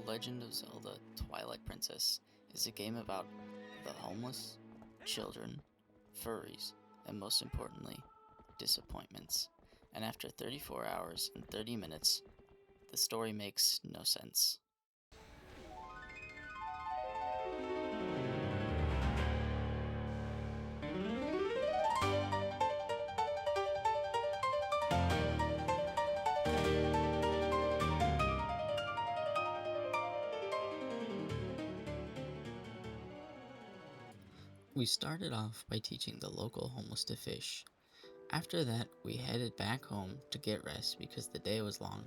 Legend of Zelda Twilight Princess is a game about the homeless, children, furries, and most importantly, disappointments. And after 34 hours and 30 minutes, the story makes no sense. We started off by teaching the local homeless to fish. After that, we headed back home to get rest because the day was long.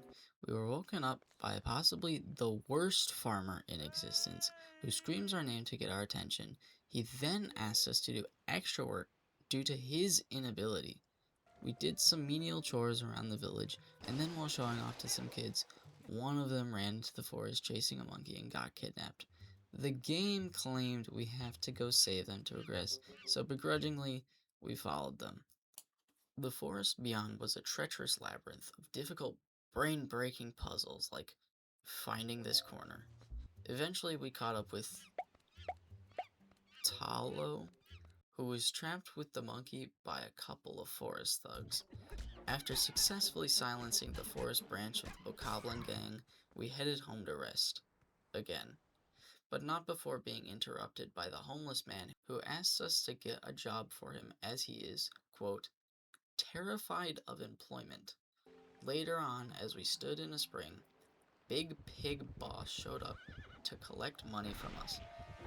We were woken up by possibly the worst farmer in existence, who screams our name to get our attention. He then asks us to do extra work due to his inability. We did some menial chores around the village, and then while showing off to some kids, one of them ran into the forest chasing a monkey and got kidnapped. The game claimed we have to go save them to progress, so begrudgingly, we followed them. The forest beyond was a treacherous labyrinth of difficult, brain-breaking puzzles like finding this corner. Eventually, we caught up with Talo, who was trapped with the monkey by a couple of forest thugs. After successfully silencing the forest branch of the Bokoblin gang, we headed home to rest. Again. But not before being interrupted by the homeless man who asks us to get a job for him as he is, quote, terrified of employment. Later on, as we stood in a spring, Big Pig Boss showed up to collect money from us,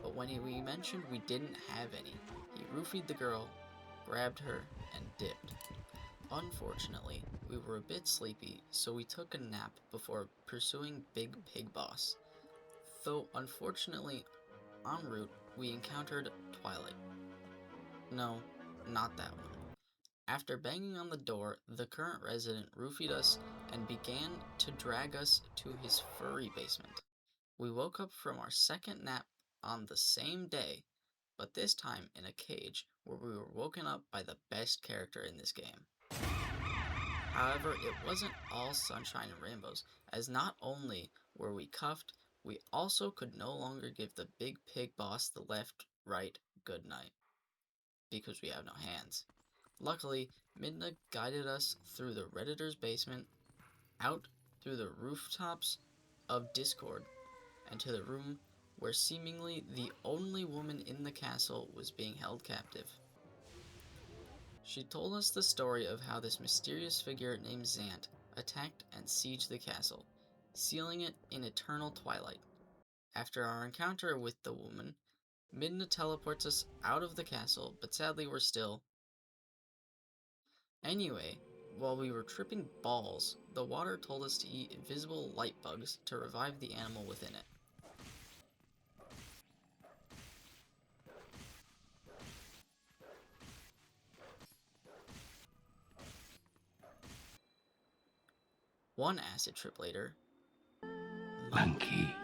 but when we mentioned we didn't have any, he roofied the girl, grabbed her, and dipped. Unfortunately, we were a bit sleepy, so we took a nap before pursuing Big Pig Boss. Though, unfortunately, en route, we encountered Twilight. No, not that one. After banging on the door, the current resident roofied us and began to drag us to his furry basement. We woke up from our second nap on the same day, but this time in a cage where we were woken up by the best character in this game. However, it wasn't all sunshine and rainbows, as not only were we cuffed, we also could no longer give the Big Pig Boss the left, right, good night, because we have no hands. Luckily, Midna guided us through the Redditor's basement, out through the rooftops of Discord, and to the room where seemingly the only woman in the castle was being held captive. She told us the story of how this mysterious figure named Zant attacked and sieged the castle, sealing it in eternal twilight. After our encounter with the woman, Midna teleports us out of the castle, but sadly we're still. Anyway, while we were tripping balls, the water told us to eat invisible light bugs to revive the animal within it. One acid trip later, Monkey.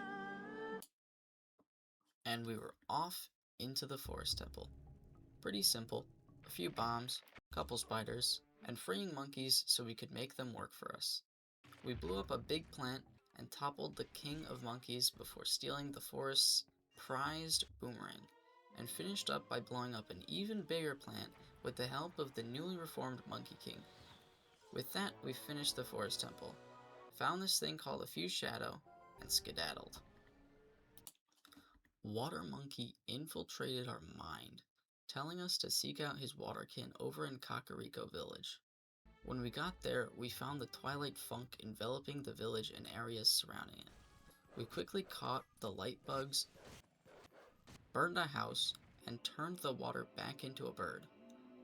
and we were off into the forest temple. Pretty simple, a few bombs, couple spiders, and freeing monkeys so we could make them work for us. We blew up a big plant and toppled the king of monkeys before stealing the forest's prized boomerang, and finished up by blowing up an even bigger plant with the help of the newly reformed Monkey King. With that, we finished the forest temple, found this thing called a fused shadow, and skedaddled. Water Monkey infiltrated our mind, telling us to seek out his waterkin over in Kakariko Village. When we got there, we found the twilight funk enveloping the village and areas surrounding it. We quickly caught the light bugs, burned a house, and turned the water back into a bird.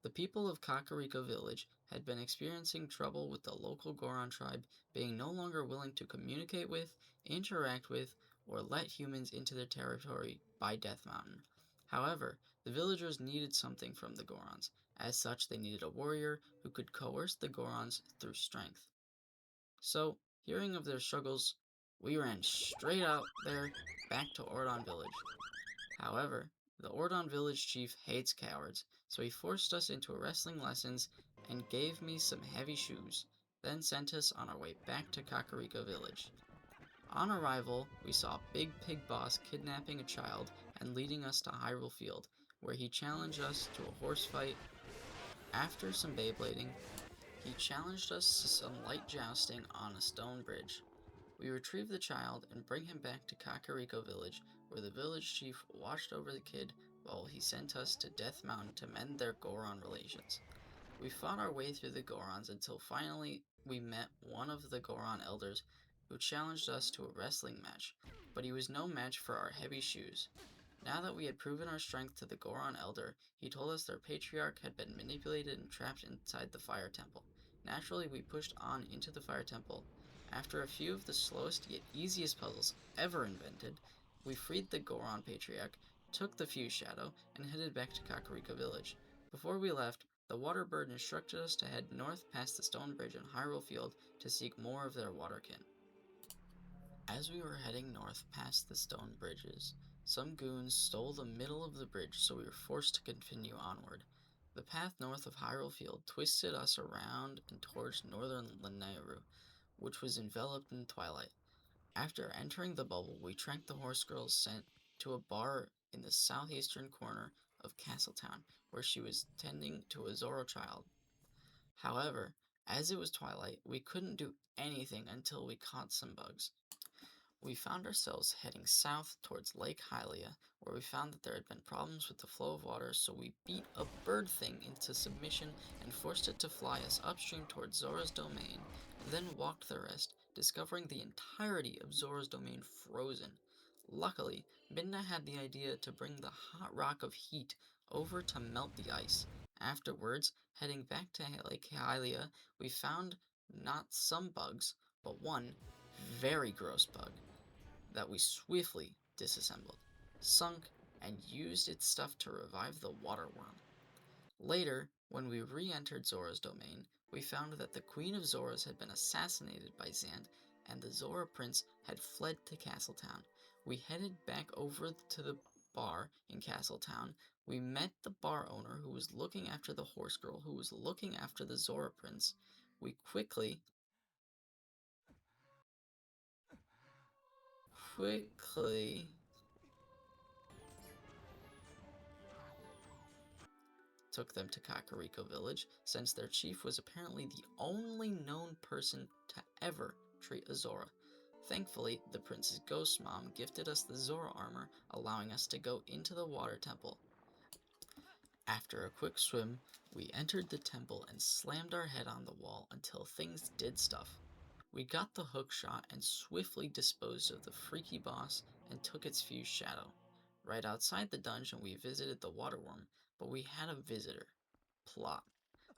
The people of Kakariko Village had been experiencing trouble with the local Goron tribe being no longer willing to communicate with, interact with, or let humans into their territory by Death Mountain. However, the villagers needed something from the Gorons. As such, they needed a warrior who could coerce the Gorons through strength. So, hearing of their struggles, we ran straight out there back to Ordon Village. However, the Ordon Village chief hates cowards, so he forced us into wrestling lessons and gave me some heavy shoes, then sent us on our way back to Kakariko Village. On arrival, we saw Big Pig Boss kidnapping a child and leading us to Hyrule Field, where he challenged us to a horse fight. After some Beyblading, he challenged us to some light jousting on a stone bridge. We retrieve the child and bring him back to Kakariko Village, where the village chief watched over the kid while he sent us to Death Mountain to mend their Goron relations. We fought our way through the Gorons until finally we met one of the Goron elders who challenged us to a wrestling match, but he was no match for our heavy shoes. Now that we had proven our strength to the Goron elder, he told us their patriarch had been manipulated and trapped inside the fire temple. Naturally, we pushed on into the fire temple. After a few of the slowest yet easiest puzzles ever invented, we freed the Goron patriarch, took the Fuse Shadow, and headed back to Kakariko Village. Before we left, the water bird instructed us to head north past the stone bridge in Hyrule Field to seek more of their waterkin. As we were heading north past the stone bridges, some goons stole the middle of the bridge, so we were forced to continue onward. The path north of Hyrule Field twisted us around and towards northern Lanayru, which was enveloped in twilight. After entering the bubble, we tracked the horse girl sent to a bar in the southeastern corner of Castletown, where she was tending to a Zoro child. However, as it was twilight, we couldn't do anything until we caught some bugs. We found ourselves heading south towards Lake Hylia, where we found that there had been problems with the flow of water, so we beat a bird thing into submission and forced it to fly us upstream towards Zora's domain, then walked the rest, discovering the entirety of Zora's domain frozen. Luckily, Midna had the idea to bring the hot rock of heat over to melt the ice. Afterwards, heading back to Lake Hylia, we found not some bugs, but one very gross bug that we swiftly disassembled, sunk, and used its stuff to revive the water worm. Later, when we re-entered Zora's domain, we found that the Queen of Zoras had been assassinated by Zant, and the Zora Prince had fled to Castletown. We headed back over to the bar in Castletown. We met the bar owner who was looking after the horse girl who was looking after the Zora Prince. We quickly took them to Kakariko Village, since their chief was apparently the only known person to ever treat a Zora. Thankfully, the prince's ghost mom gifted us the Zora armor, allowing us to go into the water temple. After a quick swim, we entered the temple and slammed our head on the wall until things did stuff. We got the hook shot and swiftly disposed of the freaky boss and took its fused shadow. Right outside the dungeon, we visited the water worm, but we had a visitor, Plot,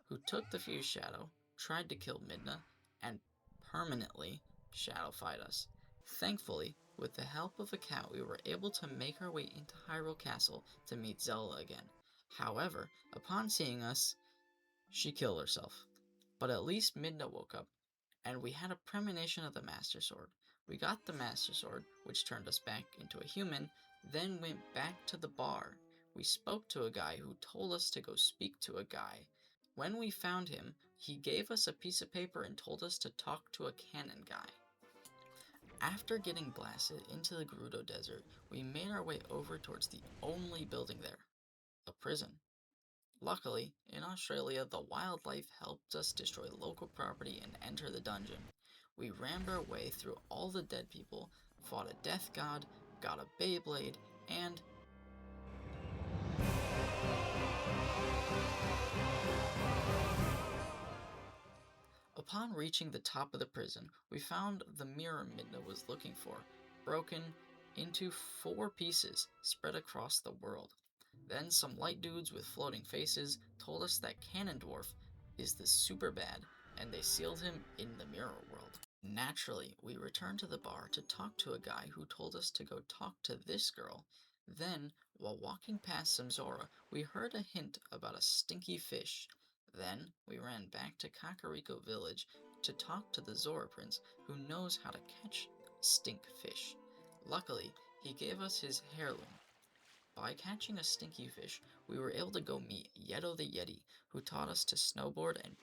who took the fused shadow, tried to kill Midna, and permanently shadow-fied us. Thankfully, with the help of a cat, we were able to make our way into Hyrule Castle to meet Zelda again. However, upon seeing us, she killed herself. But at least Midna woke up, and we had a premonition of the Master Sword. We got the Master Sword, which turned us back into a human, then went back to the bar. We spoke to a guy who told us to go speak to a guy. When we found him, he gave us a piece of paper and told us to talk to a cannon guy. After getting blasted into the Gerudo Desert, we made our way over towards the only building there, a prison. Luckily, in Australia, the wildlife helped us destroy local property and enter the dungeon. We rammed our way through all the dead people, fought a death god, got a Beyblade, and upon reaching the top of the prison, we found the mirror Midna was looking for, broken into 4 pieces spread across the world. Then some light dudes with floating faces told us that Canon Dwarf is the super bad, and they sealed him in the mirror world. Naturally, we returned to the bar to talk to a guy who told us to go talk to this girl. Then, while walking past some Zora, we heard a hint about a stinky fish. Then, we ran back to Kakariko Village to talk to the Zora Prince, who knows how to catch stink fish. Luckily, he gave us his heirloom. By catching a stinky fish, we were able to go meet Yeto the Yeti, who taught us to snowboard and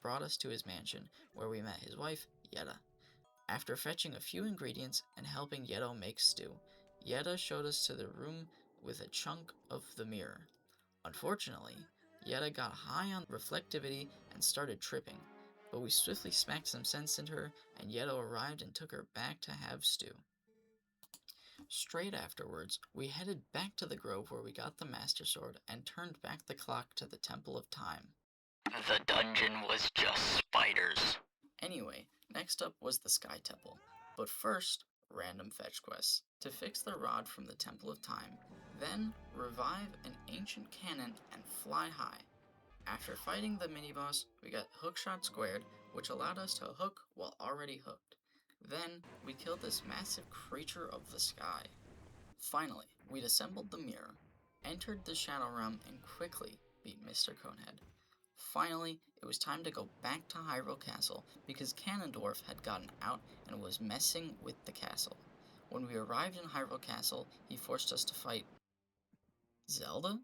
brought us to his mansion, where we met his wife, Yetta. After fetching a few ingredients and helping Yeto make stew, Yetta showed us to the room with a chunk of the mirror. Unfortunately, Yetta got high on reflectivity and started tripping, but we swiftly smacked some sense into her, and Yeto arrived and took her back to have stew. Straight afterwards, we headed back to the grove where we got the Master Sword and turned back the clock to the Temple of Time. The dungeon was just spiders. Anyway, next up was the Sky Temple, but first, random fetch quests to fix the rod from the Temple of Time, then revive an ancient cannon and fly high. After fighting the mini-boss, we got Hookshot Squared, which allowed us to hook while already hooked. Then, we killed this massive creature of the sky. Finally, we'd assembled the mirror, entered the Shadow Realm, and quickly beat Mr. Conehead. Finally, it was time to go back to Hyrule Castle because Ganondorf had gotten out and was messing with the castle. When we arrived in Hyrule Castle, he forced us to fight Zelda?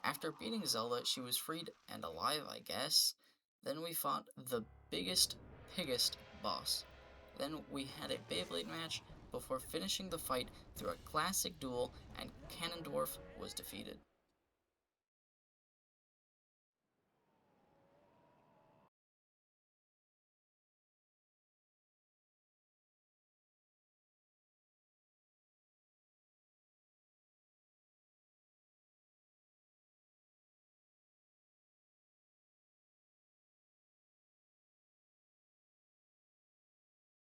After beating Zelda, she was freed and alive, I guess. Then we fought the biggest boss. Then we had a Beyblade match before finishing the fight through a classic duel, and Ganondorf was defeated.